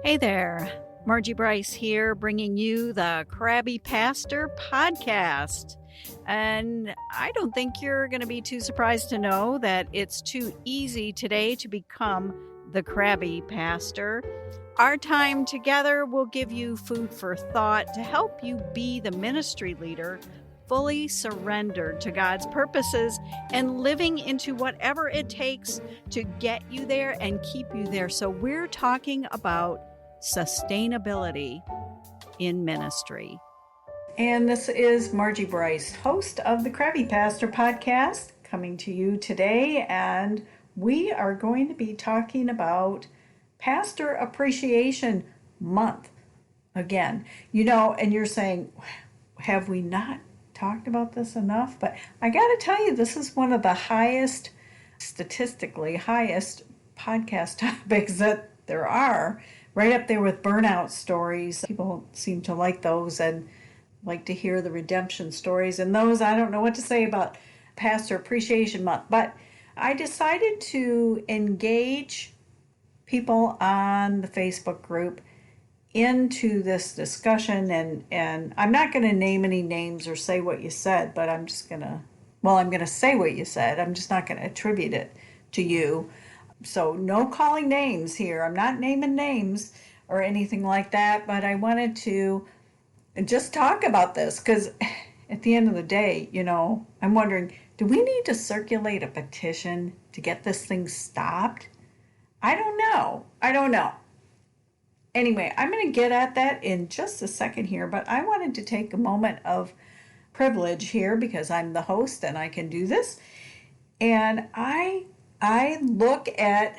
Hey there, Margie Bryce here, bringing you the Crabby Pastor podcast. And I don't think you're going to be too surprised to know that it's too easy today to become the Crabby Pastor. Our time together will give you food for thought to help you be the ministry leader fully surrendered to God's purposes and living into whatever it takes to get you there and keep you there. So we're talking about sustainability in ministry. And this is Margie Bryce, host of the Crabby Pastor podcast, coming to you today. And we are going to be talking about Pastor Appreciation Month again. And you're saying, have we not talked about this enough? But I got to tell you, this is one of the statistically highest podcast topics that there are. Right up there with burnout stories. People seem to like those and like to hear the redemption stories. And those, I don't know what to say about Pastor Appreciation Month. But I decided to engage people on the Facebook group into this discussion. And I'm not going to name any names or say what you said, but I'm going to say what you said. I'm just not going to attribute it to you. So no calling names here. I'm not naming names or anything like that, but I wanted to just talk about this because at the end of the day, I'm wondering, do we need to circulate a petition to get this thing stopped? I don't know. Anyway, I'm going to get at that in just a second here, but I wanted to take a moment of privilege here because I'm the host and I can do this. And I look at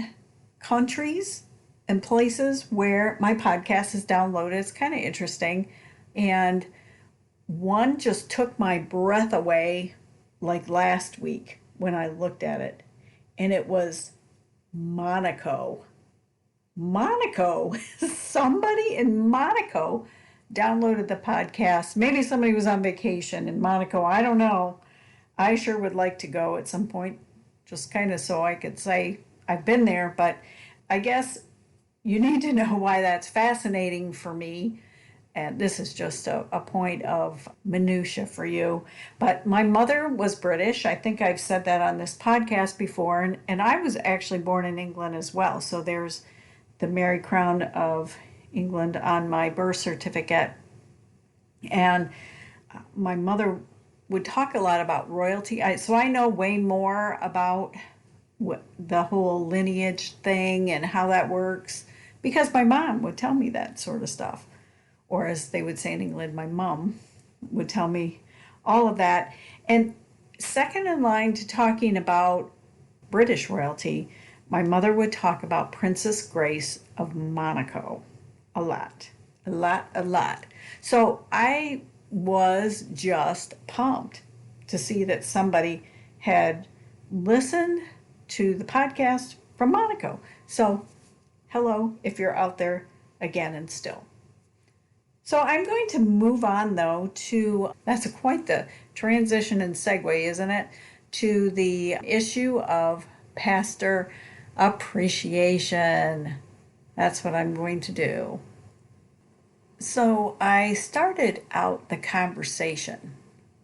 countries and places where my podcast is downloaded. It's kind of interesting. And one just took my breath away like last week when I looked at it. And it was Monaco. Somebody in Monaco downloaded the podcast. Maybe somebody was on vacation in Monaco. I don't know. I sure would like to go at some point. Just kind of so I could say I've been there, but I guess you need to know why that's fascinating for me. And this is just a point of minutia for you. But my mother was British. I think I've said that on this podcast before. And I was actually born in England as well. So there's the Mary Crown of England on my birth certificate. And my mother would talk a lot about royalty. So I know way more about the whole lineage thing and how that works because my mom would tell me that sort of stuff. Or as they would say in England, my mom would tell me all of that. And second in line to talking about British royalty, my mother would talk about Princess Grace of Monaco a lot. So I was just pumped to see that somebody had listened to the podcast from Monaco. So hello, if you're out there again and still. So I'm going to move on though that's quite the transition and segue, isn't it? To the issue of pastor appreciation. That's what I'm going to do. So I started out the conversation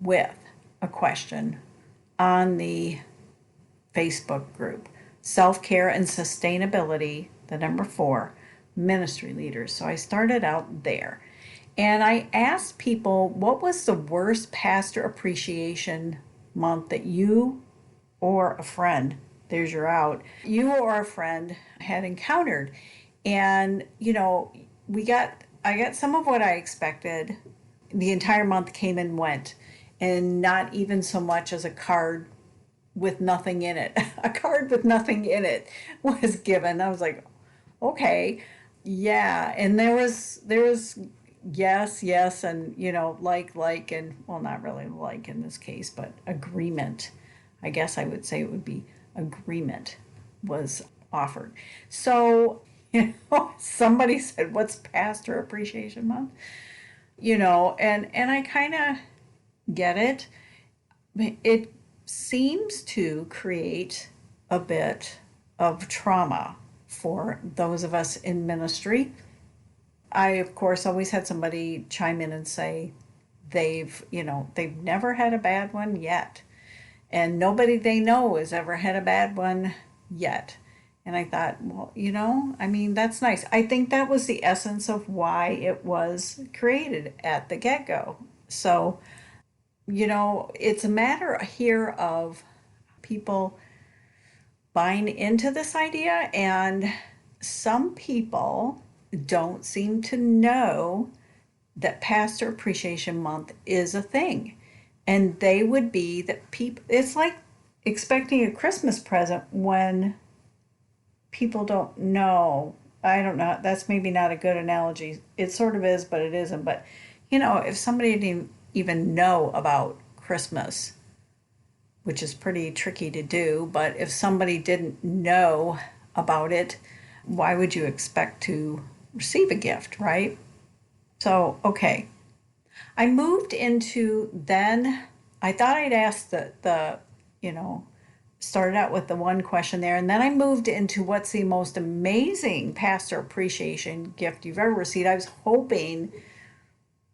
with a question on the Facebook group, Self-Care and Sustainability, the number 4, ministry leaders. So I started out there. And I asked people, what was the worst pastor appreciation month that you or a friend, there's your out, you or a friend had encountered? And, I got some of what I expected. The entire month came and went, and not even so much as a card with nothing in it. A card with nothing in it was given. I was like, okay, yeah. And there was yes, and like, and well, not really like in this case, but agreement. I guess I would say it would be agreement was offered. So somebody said, what's Pastor Appreciation Month? And I kind of get it. It seems to create a bit of trauma for those of us in ministry. I, of course, always had somebody chime in and say they've never had a bad one yet. And nobody they know has ever had a bad one yet. And I thought, well, I mean, that's nice. I think that was the essence of why it was created at the get go. So, it's a matter here of people buying into this idea, and some people don't seem to know that Pastor Appreciation Month is a thing. And they would be that people, it's like expecting a Christmas present when people don't know. I don't know. That's maybe not a good analogy. It sort of is, but it isn't. But, if somebody didn't even know about Christmas, which is pretty tricky to do, but if somebody didn't know about it, why would you expect to receive a gift, right? So, okay. I moved into then, I thought I'd ask started out with the one question there, and then I moved into what's the most amazing pastor appreciation gift you've ever received. I was hoping,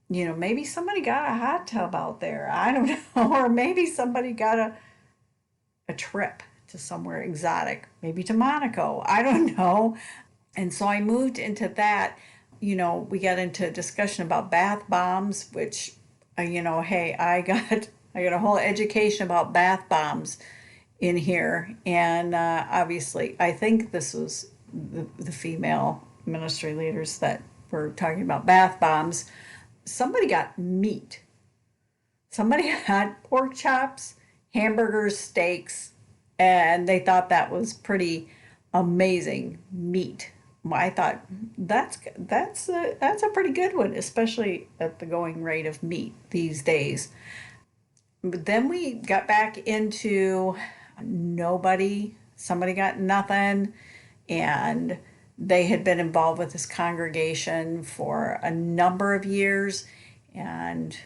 maybe somebody got a hot tub out there. I don't know. Or maybe somebody got a trip to somewhere exotic, maybe to Monaco. I don't know. And so I moved into that. We got into a discussion about bath bombs, which, hey, I got a whole education about bath bombs in here. And obviously, I think this was the female ministry leaders that were talking about bath bombs. Somebody got meat. Somebody had pork chops, hamburgers, steaks, and they thought that was pretty amazing meat. I thought that's a pretty good one, especially at the going rate of meat these days. But then we got back into somebody got nothing, and they had been involved with this congregation for a number of years. And,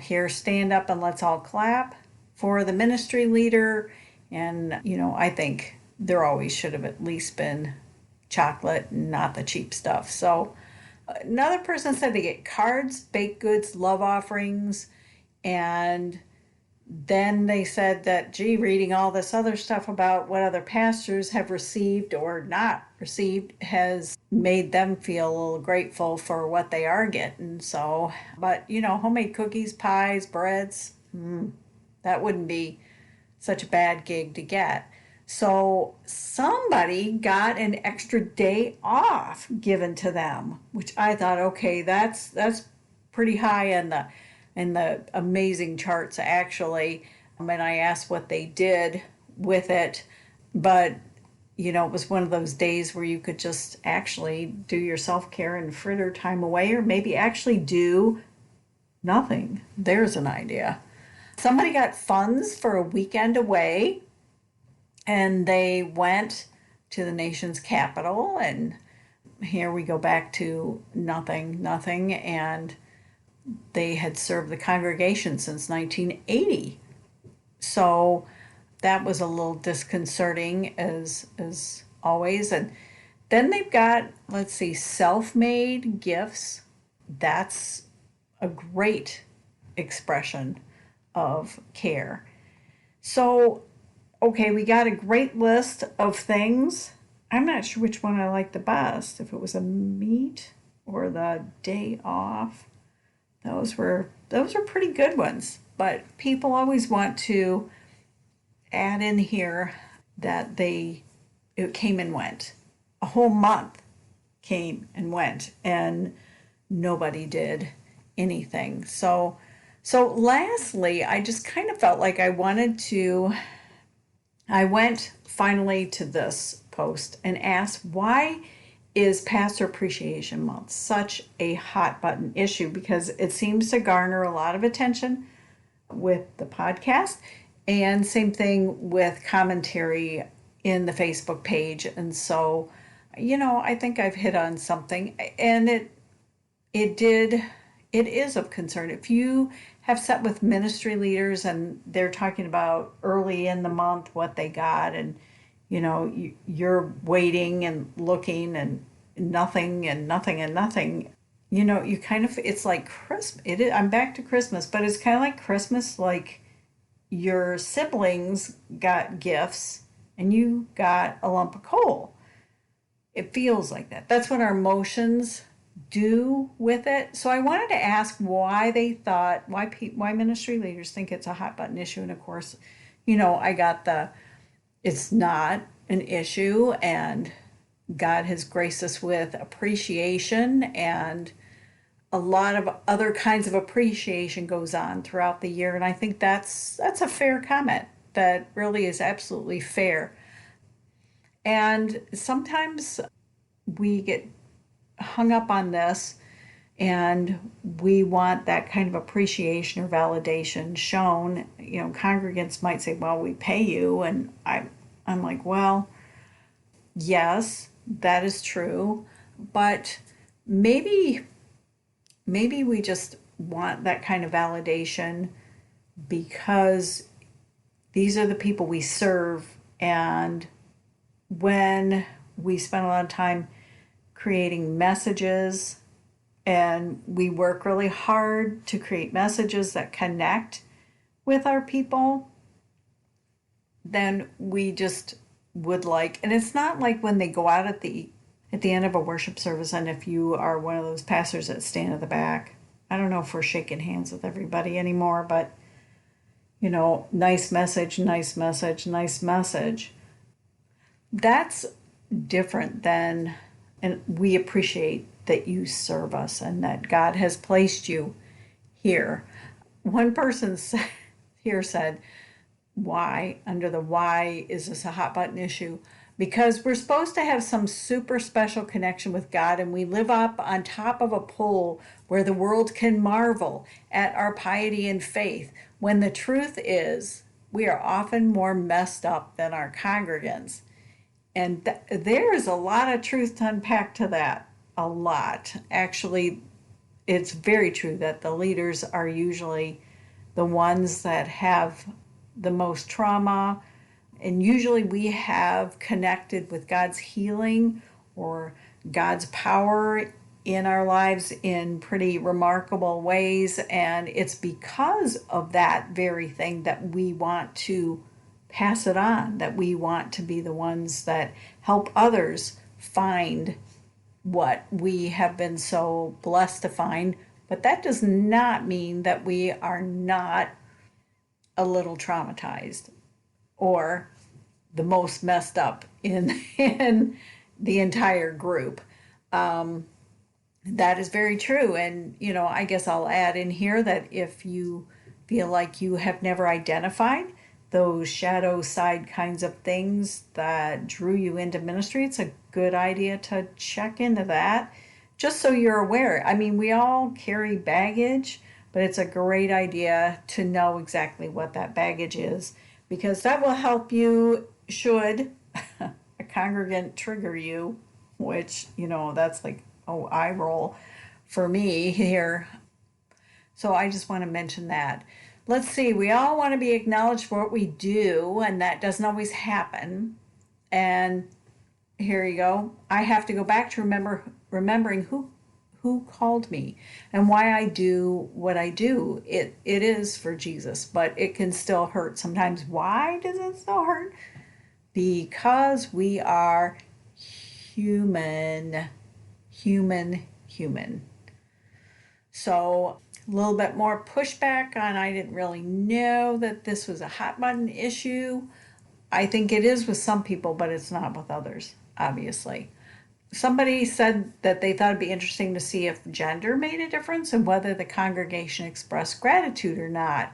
here, stand up and let's all clap for the ministry leader. And, I think there always should have at least been chocolate, not the cheap stuff. So another person said they get cards, baked goods, love offerings, and then they said that, gee, reading all this other stuff about what other pastors have received or not received has made them feel a little grateful for what they are getting. So, but, homemade cookies, pies, breads, that wouldn't be such a bad gig to get. So somebody got an extra day off given to them, which I thought, okay, that's pretty high in the amazing charts actually. And I asked what they did with it, but it was one of those days where you could just actually do your self-care and fritter time away, or maybe actually do nothing. There's an idea. Somebody got funds for a weekend away, and they went to the nation's capital, and here we go back to nothing, and they had served the congregation since 1980. So that was a little disconcerting as always. And then they've got, let's see, self-made gifts. That's a great expression of care. So, okay, we got a great list of things. I'm not sure which one I liked the best, if it was a meet or the day off. Those were pretty good ones, but people always want to add in here that it came and went. A whole month came and went, and nobody did anything. So lastly, I just kind of felt like I went finally to this post and asked, why is Pastor Appreciation Month such a hot button issue? Because it seems to garner a lot of attention with the podcast, and same thing with commentary in the Facebook page. And so, I think I've hit on something, and it is of concern. If you have sat with ministry leaders and they're talking about early in the month what they got, and you're waiting and looking, and nothing and nothing and nothing. You kind of, it's like Christmas. I'm back to Christmas, but it's kind of like Christmas, like your siblings got gifts and you got a lump of coal. It feels like that. That's what our emotions do with it. So I wanted to ask why they thought, why ministry leaders think it's a hot button issue. And of course, I got it's not an issue, and God has graced us with appreciation, and a lot of other kinds of appreciation goes on throughout the year. And I think that's a fair comment. That really is absolutely fair. And sometimes we get hung up on this, and we want that kind of appreciation or validation shown. Congregants might say, well, we pay you. And I'm like, well, yes, that is true. But maybe we just want that kind of validation because these are the people we serve. And when we spend a lot of time creating messages, and we work really hard to create messages that connect with our people, then we just would like, and it's not like when they go out at the end of a worship service, and if you are one of those pastors that stand at the back, I don't know if we're shaking hands with everybody anymore, but nice message, nice message, nice message. That's different than, and we appreciate that you serve us and that God has placed you here. One person here said, why, under the why is this a hot button issue? Because we're supposed to have some super special connection with God, and we live up on top of a pole where the world can marvel at our piety and faith, when the truth is we are often more messed up than our congregants. And there is a lot of truth to unpack to that. A lot. Actually, it's very true that the leaders are usually the ones that have the most trauma. And usually we have connected with God's healing or God's power in our lives in pretty remarkable ways. And it's because of that very thing that we want to pass it on, that we want to be the ones that help others find what we have been so blessed to find. But that does not mean that we are not a little traumatized or the most messed up in the entire group. That is very true. And, I guess I'll add in here that if you feel like you have never identified those shadow side kinds of things that drew you into ministry, it's a good idea to check into that just so you're aware. I mean, we all carry baggage, but it's a great idea to know exactly what that baggage is, because that will help you should a congregant trigger you, which, that's like, oh, eye roll for me here. So I just want to mention that. Let's see, we all want to be acknowledged for what we do, and that doesn't always happen. And here you go. I have to go back to remembering who called me and why I do what I do. It is for Jesus, but it can still hurt sometimes. Why does it still hurt? Because we are human. So a little bit more pushback on, I didn't really know that this was a hot button issue. I think it is with some people, but it's not with others, obviously. Somebody said that they thought it'd be interesting to see if gender made a difference and whether the congregation expressed gratitude or not.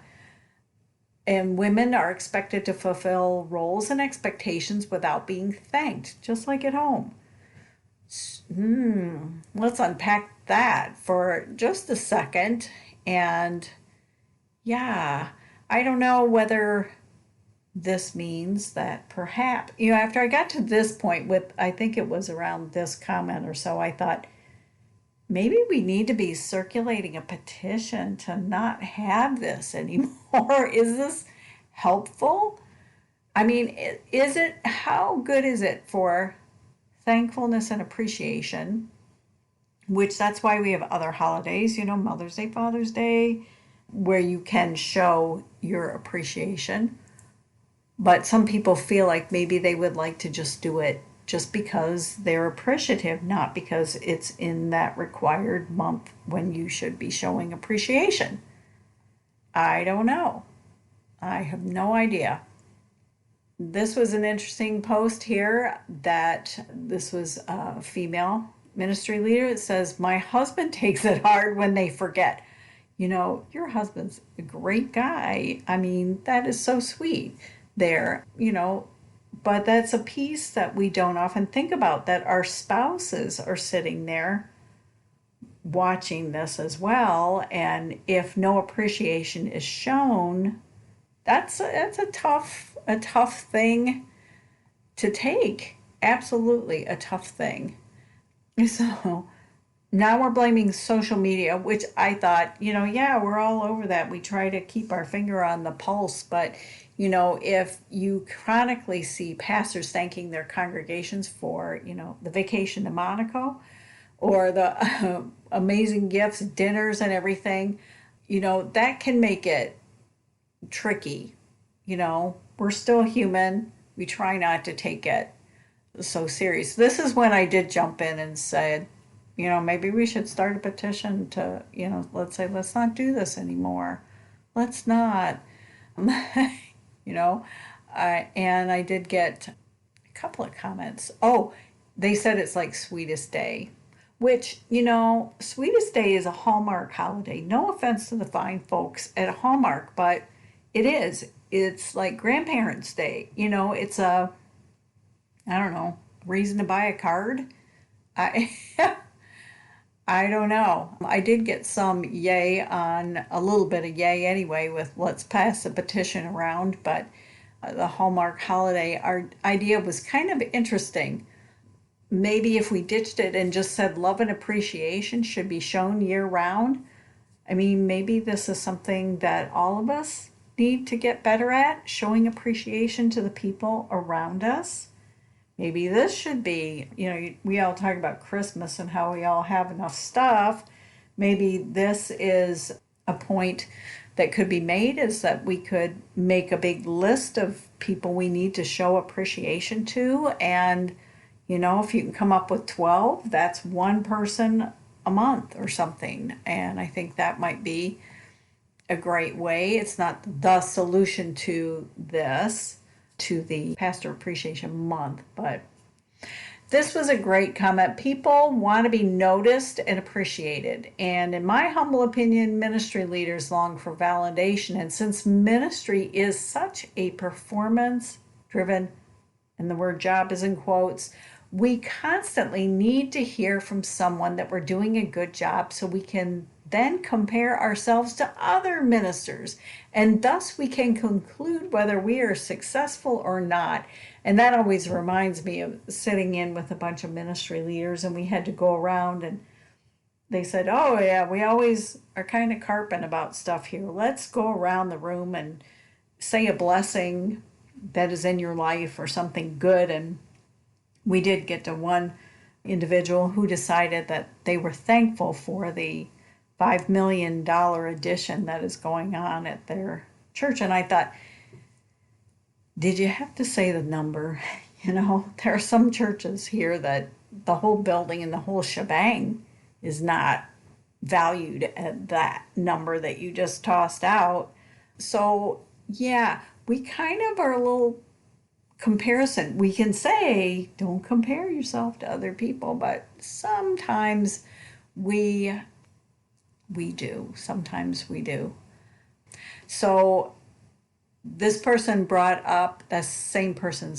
And women are expected to fulfill roles and expectations without being thanked, just like at home. Let's unpack that for just a second. And yeah, I don't know whether this means that perhaps, after I got to this point with, I think it was around this comment or so, I thought maybe we need to be circulating a petition to not have this anymore. Is this helpful? I mean, how good is it for thankfulness and appreciation, which that's why we have other holidays, Mother's Day, Father's Day, where you can show your appreciation. But some people feel like maybe they would like to just do it just because they're appreciative, not because it's in that required month when you should be showing appreciation. I don't know. I have no idea. This was an interesting post here that this was a female ministry leader. It says, "My husband takes it hard when they forget." Your husband's a great guy. I mean, that is so sweet there, but that's a piece that we don't often think about, that our spouses are sitting there watching this as well. And if no appreciation is shown, that's a tough thing to take. Absolutely a tough thing. So now we're blaming social media, which I thought, yeah, we're all over that. We try to keep our finger on the pulse, but if you chronically see pastors thanking their congregations for, the vacation to Monaco or the amazing gifts, dinners and everything, that can make it tricky. We're still human. We try not to take it so serious. This is when I did jump in and said, maybe we should start a petition to, let's say, let's not do this anymore. Let's not. And I did get a couple of comments. Oh, they said it's like Sweetest Day, which, Sweetest Day is a Hallmark holiday. No offense to the fine folks at Hallmark, but it is. It's like Grandparents' Day. It's I don't know, reason to buy a card. I I don't know. I did get some yay on, a little bit of yay anyway, with let's pass a petition around, but the Hallmark holiday, our idea was kind of interesting. Maybe if we ditched it and just said love and appreciation should be shown year round. I mean, maybe this is something that all of us need to get better at, showing appreciation to the people around us. Maybe this should be, we all talk about Christmas and how we all have enough stuff. Maybe this is a point that could be made, is that we could make a big list of people we need to show appreciation to. And, if you can come up with 12, that's one person a month or something. And I think that might be a great way. It's not the solution to this, to the Pastor Appreciation Month, but this was a great comment. People want to be noticed and appreciated. And in my humble opinion, ministry leaders long for validation. And since ministry is such a performance driven, and the word job is in quotes, we constantly need to hear from someone that we're doing a good job so we can then compare ourselves to other ministers, and thus we can conclude whether we are successful or not. And that always reminds me of sitting in with a bunch of ministry leaders, and we had to go around, and they said, oh yeah, we always are kind of carping about stuff here. Let's go around the room and say a blessing that is in your life or something good. And we did get to one individual who decided that they were thankful for the $5 million addition that is going on at their church. And I thought, did you have to say the number? There are some churches here that the whole building and the whole shebang is not valued at that number that you just tossed out. So, yeah, we kind of are a little comparison. We can say, don't compare yourself to other people, but sometimes we do. Sometimes we do. So this person brought up, that same person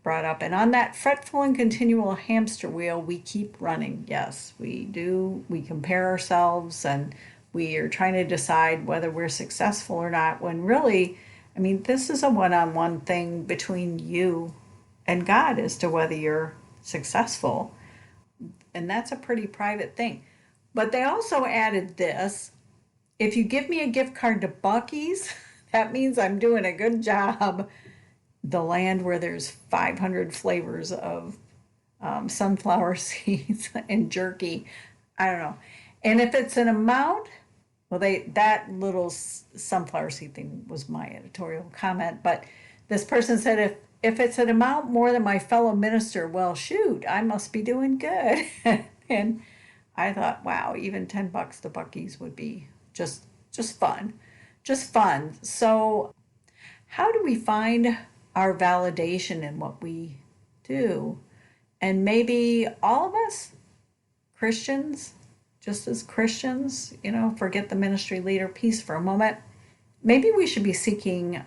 brought up, and on that fretful and continual hamster wheel, we keep running. Yes, we do. We compare ourselves and we are trying to decide whether we're successful or not, when really, this is a one-on-one thing between you and God as to whether you're successful. And that's a pretty private thing. But they also added this: if you give me a gift card to Buc-ee's, that means I'm doing a good job. The land where there's 500 flavors of sunflower seeds and jerky. I don't know. And if it's an amount, well, that little sunflower seed thing was my editorial comment, but this person said if it's an amount more than my fellow minister, well, shoot, I must be doing good. And I thought, wow, even $10 to Buc-ee's would be just fun, just fun. So, how do we find our validation in what we do? And maybe all of us Christians, just as Christians, forget the ministry leader piece for a moment. Maybe we should be seeking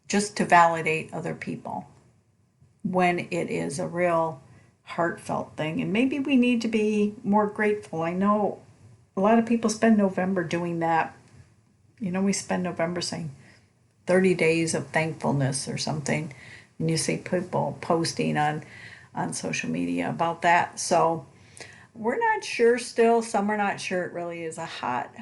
just to validate other people when it is a real heartfelt thing. And maybe we need to be more grateful. I know a lot of people spend November doing that. We spend November saying 30 days of thankfulness or something. And you see people posting on social media about that. So we're not sure still. Some are not sure it really is a hot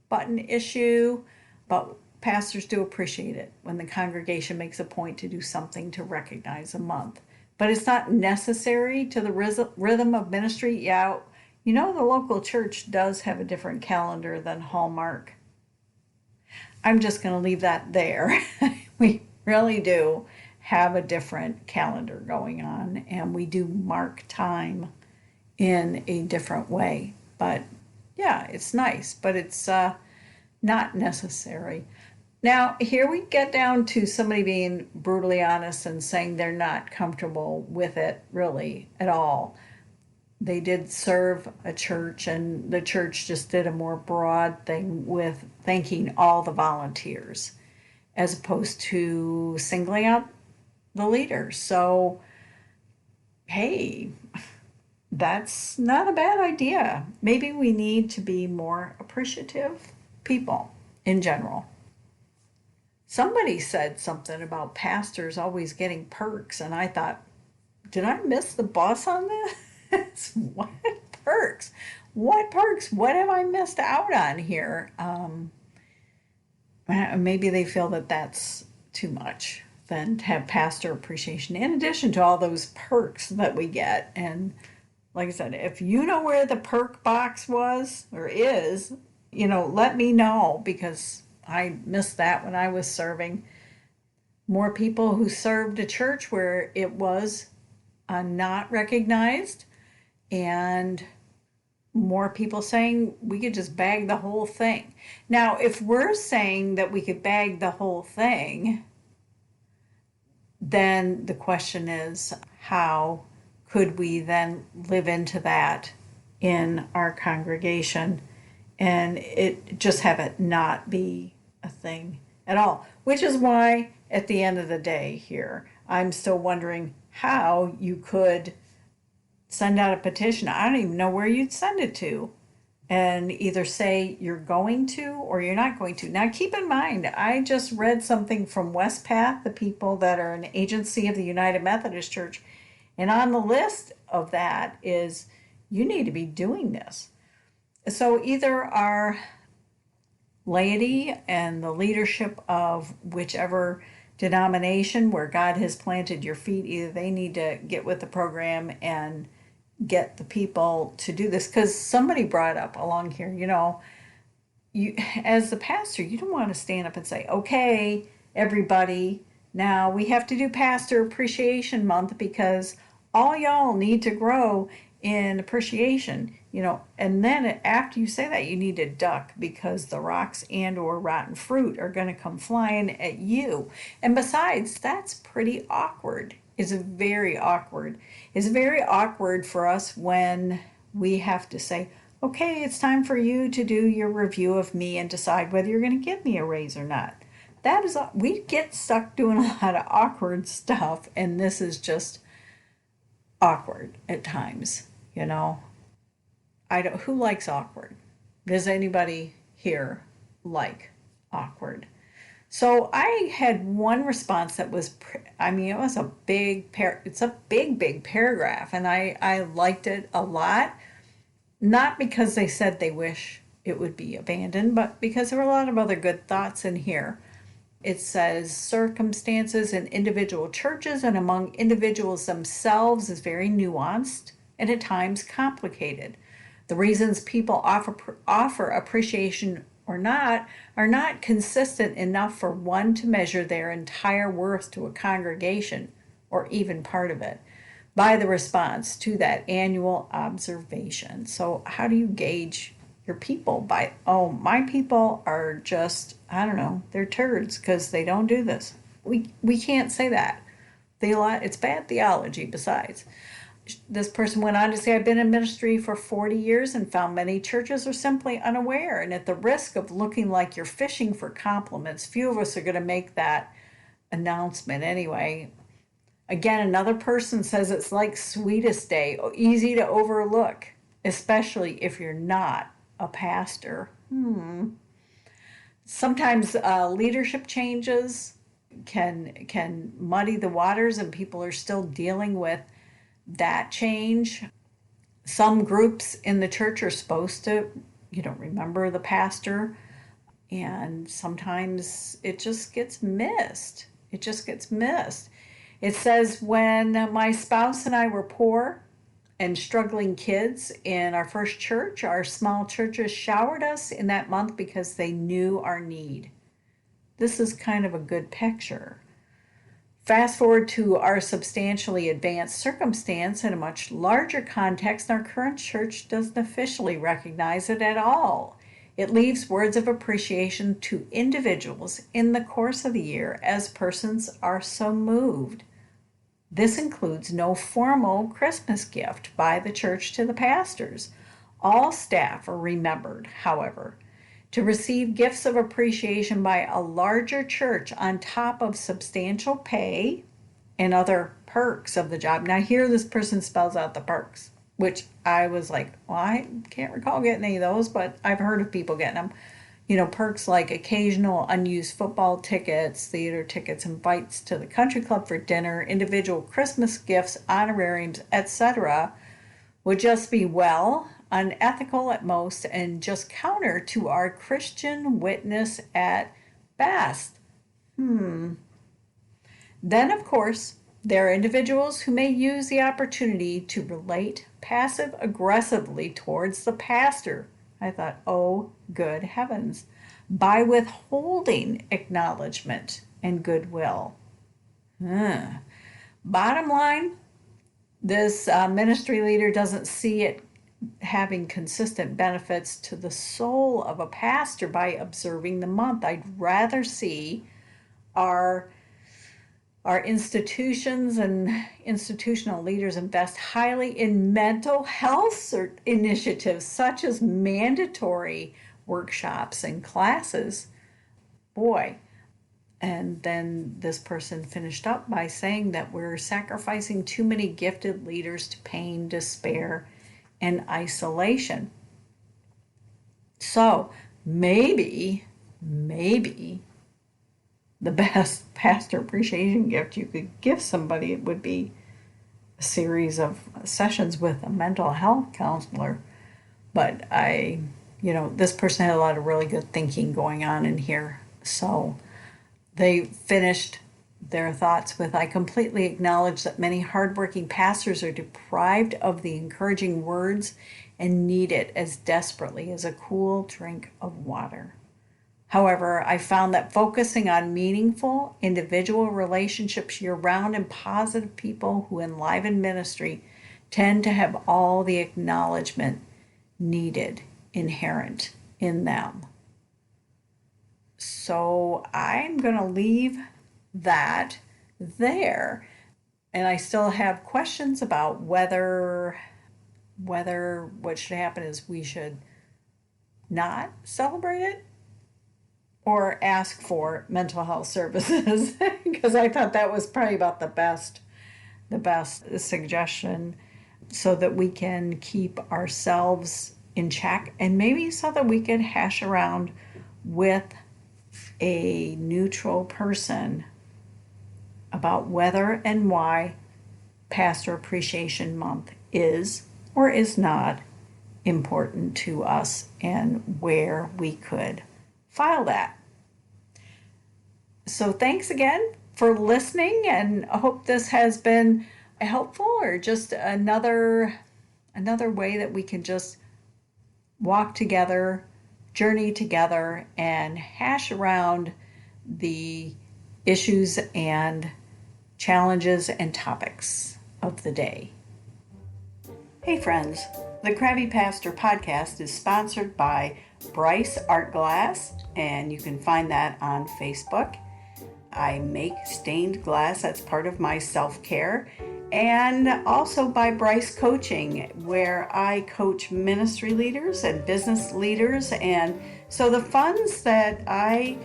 button issue, but pastors do appreciate it when the congregation makes a point to do something to recognize a month. But it's not necessary to the rhythm of ministry. Yeah, the local church does have a different calendar than Hallmark. I'm just going to leave that there. We really do have a different calendar going on, and we do mark time in a different way. But yeah, it's nice, but it's not necessary. Now, here we get down to somebody being brutally honest and saying they're not comfortable with it really at all. They did serve a church, and the church just did a more broad thing with thanking all the volunteers as opposed to singling out the leaders. So, hey, that's not a bad idea. Maybe we need to be more appreciative people in general. Somebody said something about pastors always getting perks, and I thought, did I miss the bus on this? What perks? What perks? What have I missed out on here? Maybe they feel that that's too much than to have pastor appreciation in addition to all those perks that we get. And like I said, if you know where the perk box was or is, let me know, because I missed that when I was serving. More people who served a church where it was not recognized, and more people saying we could just bag the whole thing. Now, if we're saying that we could bag the whole thing, then the question is, how could we then live into that in our congregation and it just have it not be a thing at all? Which is why at the end of the day here, I'm still wondering how you could send out a petition. I don't even know where you'd send it to, and either say you're going to or you're not going to. Now, keep in mind, I just read something from Westpath, the people that are an agency of the United Methodist Church, and on the list of that is you need to be doing this. So either our laity and the leadership of whichever denomination where God has planted your feet, either they need to get with the program and get the people to do this. Because somebody brought up along here, you as the pastor, you don't want to stand up and say, okay, everybody, now we have to do Pastor Appreciation Month because all y'all need to grow in appreciation, and then after you say that, you need to duck because the rocks and or rotten fruit are going to come flying at you. And besides, that's pretty awkward. It's very awkward. It's very awkward for us when we have to say, okay, it's time for you to do your review of me and decide whether you're going to give me a raise or not. We get stuck doing a lot of awkward stuff, and this is just awkward at times, who likes awkward? Does anybody here like awkward? So I had one response that was, it was a it's a big paragraph, and I liked it a lot. Not because they said they wish it would be abandoned, but because there were a lot of other good thoughts in here. It says circumstances in individual churches and among individuals themselves is very nuanced. and at times complicated. The reasons people offer appreciation or not are not consistent enough for one to measure their entire worth to a congregation or even part of it by the response to that annual observation. So how do you gauge your people? By, oh, my people are just, I don't know, they're turds because they don't do this. We can't say that. It's bad theology besides. This person went on to say, I've been in ministry for 40 years and found many churches are simply unaware. And at the risk of looking like you're fishing for compliments, few of us are going to make that announcement anyway. Again, another person says it's like Sweetest Day, easy to overlook, especially if you're not a pastor. Sometimes leadership changes can muddy the waters, and people are still dealing with that change. Some groups in the church are supposed to, remember the pastor, and sometimes it just gets missed. It says, when my spouse and I were poor and struggling kids in our first church, our small churches showered us in that month because they knew our need. This is kind of a good picture. Fast forward to our substantially advanced circumstance in a much larger context, our current church doesn't officially recognize it at all. It leaves words of appreciation to individuals in the course of the year as persons are so moved. This includes no formal Christmas gift by the church to the pastors. All staff are remembered, however, to receive gifts of appreciation by a larger church on top of substantial pay and other perks of the job. Now, here this person spells out the perks, which I was like, well, I can't recall getting any of those, but I've heard of people getting them. Perks like occasional unused football tickets, theater tickets, invites to the country club for dinner, individual Christmas gifts, honorariums, etc. would just be, unethical at most and just counter to our Christian witness at best. Then, of course, there are individuals who may use the opportunity to relate passive-aggressively towards the pastor. I thought, oh, good heavens, by withholding acknowledgement and goodwill. Bottom line, this ministry leader doesn't see it having consistent benefits to the soul of a pastor by observing the month. I'd rather see our institutions and institutional leaders invest highly in mental health initiatives such as mandatory workshops and classes. Boy. And then this person finished up by saying that we're sacrificing too many gifted leaders to pain, despair, and isolation. So maybe the best pastor appreciation gift you could give somebody would be a series of sessions with a mental health counselor. But this person had a lot of really good thinking going on in here. So they finished their thoughts with, I completely acknowledge that many hardworking pastors are deprived of the encouraging words and need it as desperately as a cool drink of water. However, I found that focusing on meaningful individual relationships year-round and positive people who enliven ministry tend to have all the acknowledgement needed inherent in them. So I'm going to leave that there. And I still have questions about whether what should happen is we should not celebrate it or ask for mental health services, because I thought that was probably about the best suggestion, so that we can keep ourselves in check, and maybe so that we can hash around with a neutral person about whether and why Pastor Appreciation Month is or is not important to us and where we could file that. So thanks again for listening, and I hope this has been helpful or just another another way that we can just walk together, journey together, and hash around the issues and challenges and topics of the day. Hey friends, the Crabby Pastor podcast is sponsored by Bryce Art Glass, and you can find that on Facebook. I make stained glass, that's part of my self-care. And also by Bryce Coaching, where I coach ministry leaders and business leaders. And so the funds that I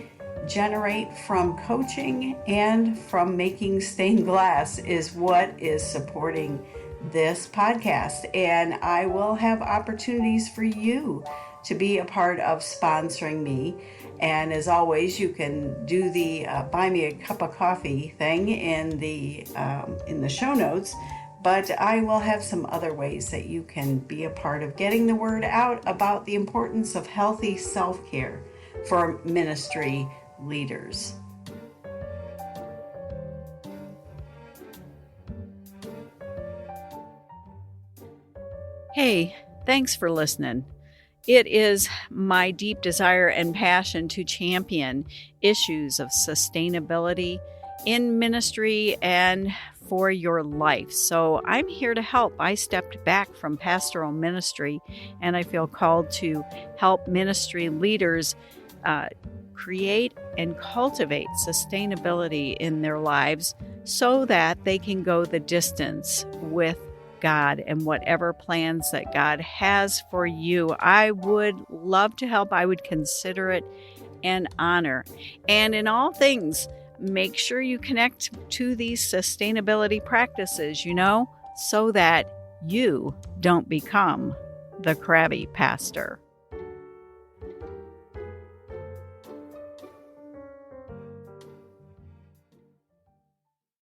generate from coaching and from making stained glass is what is supporting this podcast. And I will have opportunities for you to be a part of sponsoring me. And as always, you can do the buy me a cup of coffee thing in the show notes. But I will have some other ways that you can be a part of getting the word out about the importance of healthy self-care for ministry leaders. Hey, thanks for listening. It is my deep desire and passion to champion issues of sustainability in ministry and for your life. So I'm here to help. I stepped back from pastoral ministry, and I feel called to help ministry leaders create and cultivate sustainability in their lives so that they can go the distance with God and whatever plans that God has for you. I would love to help. I would consider it an honor. And in all things, make sure you connect to these sustainability practices, so that you don't become the crabby pastor.